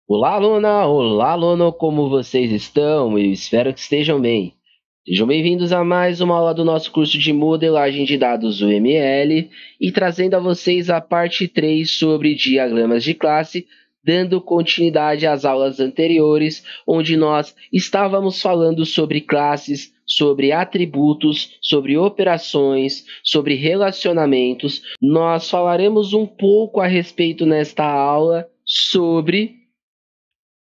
Olá, aluna! Olá, aluno! Como vocês estão? Eu espero que estejam bem. Sejam bem-vindos a mais uma aula do nosso curso de modelagem de dados UML e trazendo a vocês a parte 3 sobre diagramas de classe, dando continuidade às aulas anteriores, onde nós estávamos falando sobre classes, sobre atributos, sobre operações, sobre relacionamentos. Nós falaremos um pouco a respeito nesta aula sobre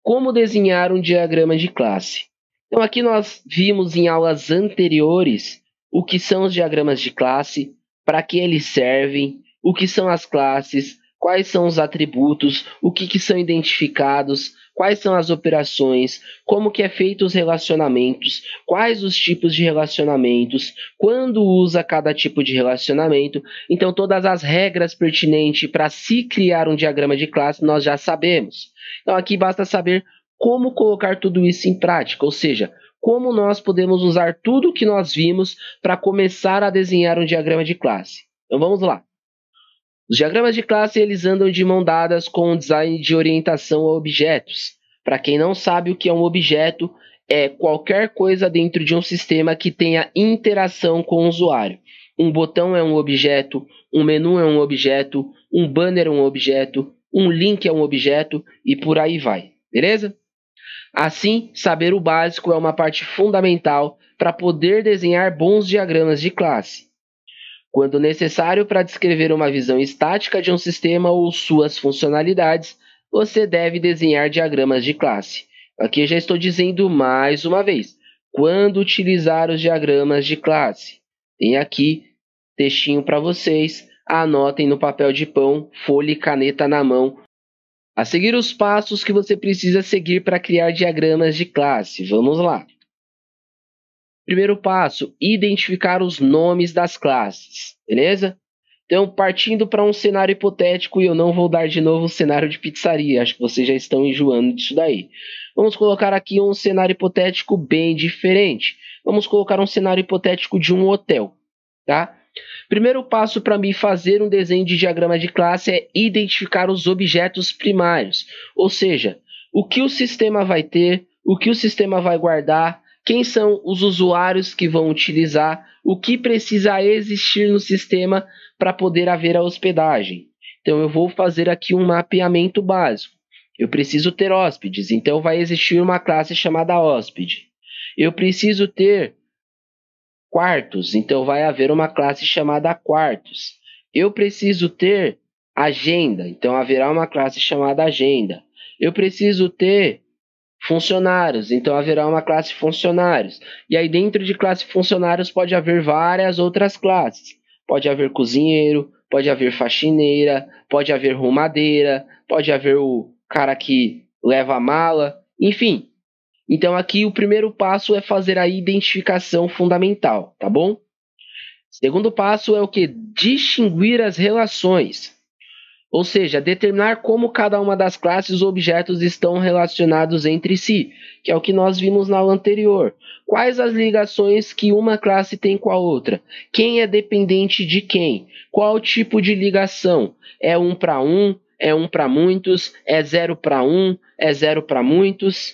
como desenhar um diagrama de classe. Então, aqui nós vimos em aulas anteriores o que são os diagramas de classe, para que eles servem, o que são as classes, quais são os atributos, o que são identificados, quais são as operações, como que é feito os relacionamentos, quais os tipos de relacionamentos, quando usa cada tipo de relacionamento. Então, todas as regras pertinentes para se criar um diagrama de classe nós já sabemos. Então, aqui basta saber como colocar tudo isso em prática, ou seja, como nós podemos usar tudo o que nós vimos para começar a desenhar um diagrama de classe. Então, vamos lá. Os diagramas de classe eles andam de mão dadas com o design de orientação a objetos. Para quem não sabe o que é um objeto, é qualquer coisa dentro de um sistema que tenha interação com o usuário. Um botão é um objeto, um menu é um objeto, um banner é um objeto, um link é um objeto e por aí vai, beleza? Assim, saber o básico é uma parte fundamental para poder desenhar bons diagramas de classe. Quando necessário para descrever uma visão estática de um sistema ou suas funcionalidades, você deve desenhar diagramas de classe. Aqui já estou dizendo mais uma vez, quando utilizar os diagramas de classe. Tem aqui textinho para vocês, anotem no papel de pão, folha e caneta na mão. A seguir os passos que você precisa seguir para criar diagramas de classe. Vamos lá. Primeiro passo, identificar os nomes das classes, beleza? Então, partindo para um cenário hipotético, e eu não vou dar de novo o cenário de pizzaria, acho que vocês já estão enjoando disso daí. Vamos colocar aqui um cenário hipotético bem diferente. Vamos colocar um cenário hipotético de um hotel, tá? Primeiro passo para mim fazer um desenho de diagrama de classe é identificar os objetos primários, ou seja, o que o sistema vai ter, o que o sistema vai guardar, quem são os usuários que vão utilizar, o que precisa existir no sistema para poder haver a hospedagem. Então, eu vou fazer aqui um mapeamento básico. Eu preciso ter hóspedes, então vai existir uma classe chamada hóspede. Eu preciso ter quartos, então vai haver uma classe chamada quartos. Eu preciso ter agenda, então haverá uma classe chamada agenda. Eu preciso ter funcionários, então haverá uma classe funcionários. E aí dentro de classe funcionários pode haver várias outras classes. Pode haver cozinheiro, pode haver faxineira, pode haver rumadeira, pode haver o cara que leva a mala, enfim. Então aqui o primeiro passo é fazer a identificação fundamental, tá bom? Segundo passo é o que? Distinguir as relações. Ou seja, determinar como cada uma das classes ou objetos estão relacionados entre si, que é o que nós vimos na aula anterior. Quais as ligações que uma classe tem com a outra? Quem é dependente de quem? Qual tipo de ligação? É um para um? É um para muitos? É zero para um? É zero para muitos?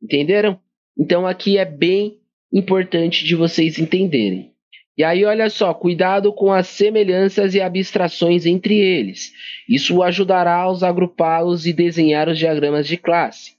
Entenderam? Então aqui é bem importante de vocês entenderem. E aí, olha só, cuidado com as semelhanças e abstrações entre eles. Isso ajudará aos agrupá-los e desenhar os diagramas de classe.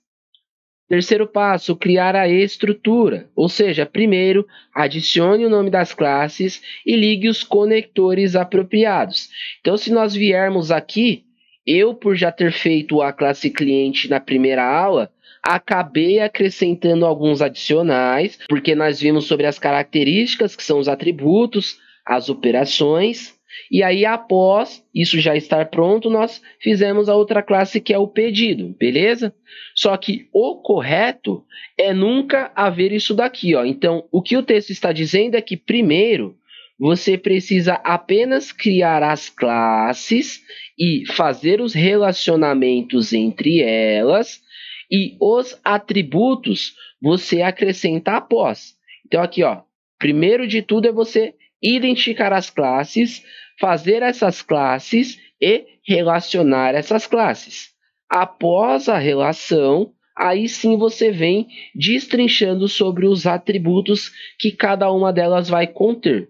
Terceiro passo, criar a estrutura. Ou seja, primeiro, adicione o nome das classes e ligue os conectores apropriados. Então, se nós viermos aqui, eu, por já ter feito a classe cliente na primeira aula, acabei acrescentando alguns adicionais, porque nós vimos sobre as características, que são os atributos, as operações, e aí após isso já estar pronto, nós fizemos a outra classe que é o pedido, beleza? Só que o correto é nunca haver isso daqui, ó. Então, o que o texto está dizendo é que primeiro você precisa apenas criar as classes e fazer os relacionamentos entre elas, e os atributos você acrescenta após. Então aqui, ó, primeiro de tudo é você identificar as classes, fazer essas classes e relacionar essas classes. Após a relação, aí sim você vem destrinchando sobre os atributos que cada uma delas vai conter.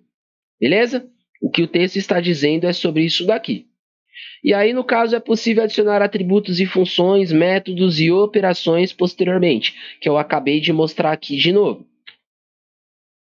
Beleza? O que o texto está dizendo é sobre isso daqui. E aí, no caso, é possível adicionar atributos e funções, métodos e operações posteriormente, que eu acabei de mostrar aqui de novo.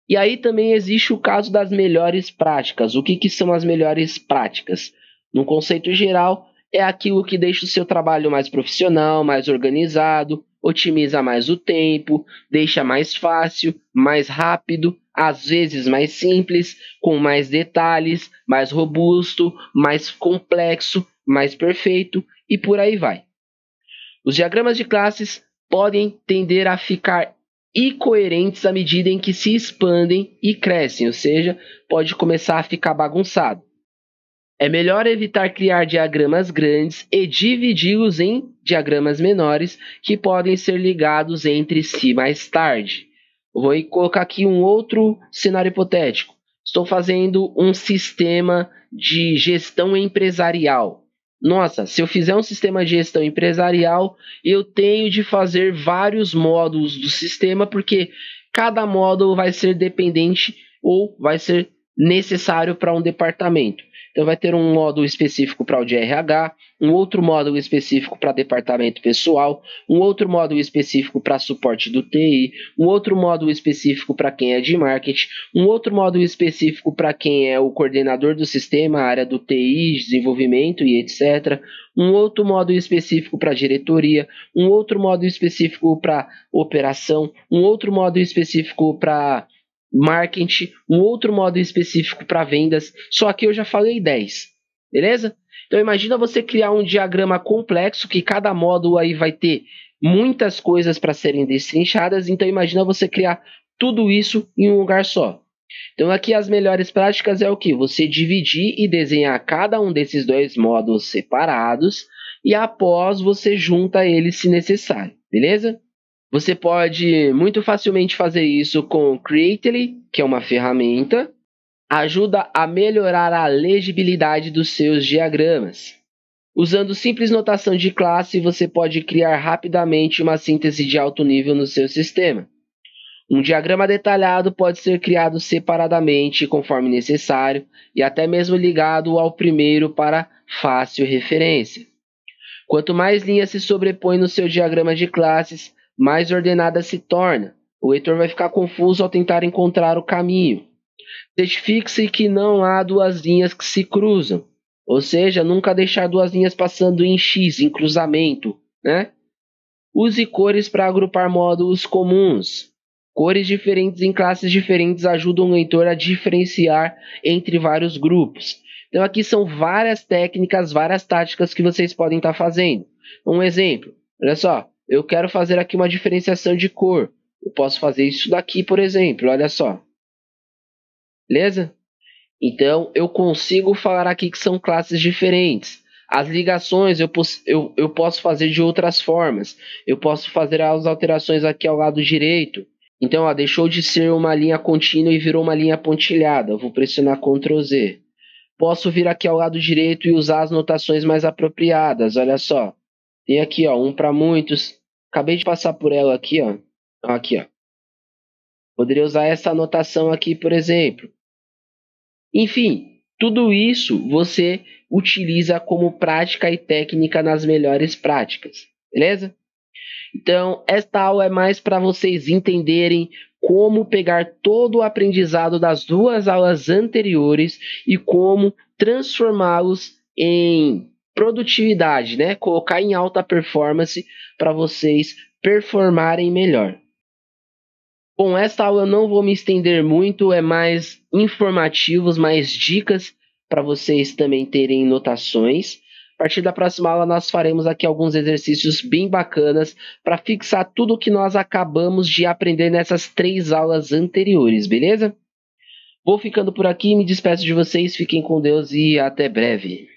E aí também existe o caso das melhores práticas. O que são as melhores práticas? No conceito geral, é aquilo que deixa o seu trabalho mais profissional, mais organizado, otimiza mais o tempo, deixa mais fácil, mais rápido, às vezes mais simples, com mais detalhes, mais robusto, mais complexo, mais perfeito e por aí vai. Os diagramas de classes podem tender a ficar incoerentes à medida em que se expandem e crescem, ou seja, pode começar a ficar bagunçado. É melhor evitar criar diagramas grandes e dividi-los em diagramas menores que podem ser ligados entre si mais tarde. Vou colocar aqui um outro cenário hipotético. Estou fazendo um sistema de gestão empresarial. Nossa, se eu fizer um sistema de gestão empresarial, eu tenho de fazer vários módulos do sistema, porque cada módulo vai ser dependente ou vai ser necessário para um departamento. Então vai ter um módulo específico para o de RH, um outro módulo específico para departamento pessoal, um outro módulo específico para suporte do TI, um outro módulo específico para quem é de marketing, um outro módulo específico para quem é o coordenador do sistema, a área do TI, desenvolvimento e etc. Um outro módulo específico para diretoria, um outro módulo específico para operação, um outro módulo específico para marketing, um outro módulo específico para vendas. Só aqui eu já falei 10, beleza? Então imagina você criar um diagrama complexo que cada módulo aí vai ter muitas coisas para serem destrinchadas. Então imagina você criar tudo isso em um lugar só. Então aqui as melhores práticas é o que? Você dividir e desenhar cada um desses dois módulos separados e após você junta eles se necessário, beleza? Você pode muito facilmente fazer isso com Creately, que é uma ferramenta, ajuda a melhorar a legibilidade dos seus diagramas. Usando simples notação de classe, você pode criar rapidamente uma síntese de alto nível no seu sistema. Um diagrama detalhado pode ser criado separadamente, conforme necessário, e até mesmo ligado ao primeiro para fácil referência. Quanto mais linhas se sobrepõem no seu diagrama de classes, mais ordenada se torna. O leitor vai ficar confuso ao tentar encontrar o caminho. Certifique-se que não há duas linhas que se cruzam, ou seja, nunca deixar duas linhas passando em X, em cruzamento, né? Use cores para agrupar módulos comuns. Cores diferentes em classes diferentes ajudam o leitor a diferenciar entre vários grupos. Então aqui são várias técnicas, várias táticas que vocês podem estar fazendo. Um exemplo, olha só, eu quero fazer aqui uma diferenciação de cor. Eu posso fazer isso daqui, por exemplo, olha só. Beleza? Então eu consigo falar aqui que são classes diferentes. As ligações eu posso fazer de outras formas. Eu posso fazer as alterações aqui ao lado direito. Então, ó, deixou de ser uma linha contínua e virou uma linha pontilhada. Eu vou pressionar Ctrl Z. Posso vir aqui ao lado direito e usar as notações mais apropriadas. Olha só. Tem aqui, ó, um para muitos. Acabei de passar por ela aqui, ó. Aqui, ó. Poderia usar essa notação aqui, por exemplo. Enfim, tudo isso você utiliza como prática e técnica nas melhores práticas, beleza? Então, esta aula é mais para vocês entenderem como pegar todo o aprendizado das duas aulas anteriores e como transformá-los em produtividade, né? Colocar em alta performance para vocês performarem melhor. Bom, esta aula eu não vou me estender muito, é mais informativos, mais dicas para vocês também terem notações. A partir da próxima aula nós faremos aqui alguns exercícios bem bacanas para fixar tudo o que nós acabamos de aprender nessas 3 aulas anteriores, beleza? Vou ficando por aqui, me despeço de vocês, fiquem com Deus e até breve.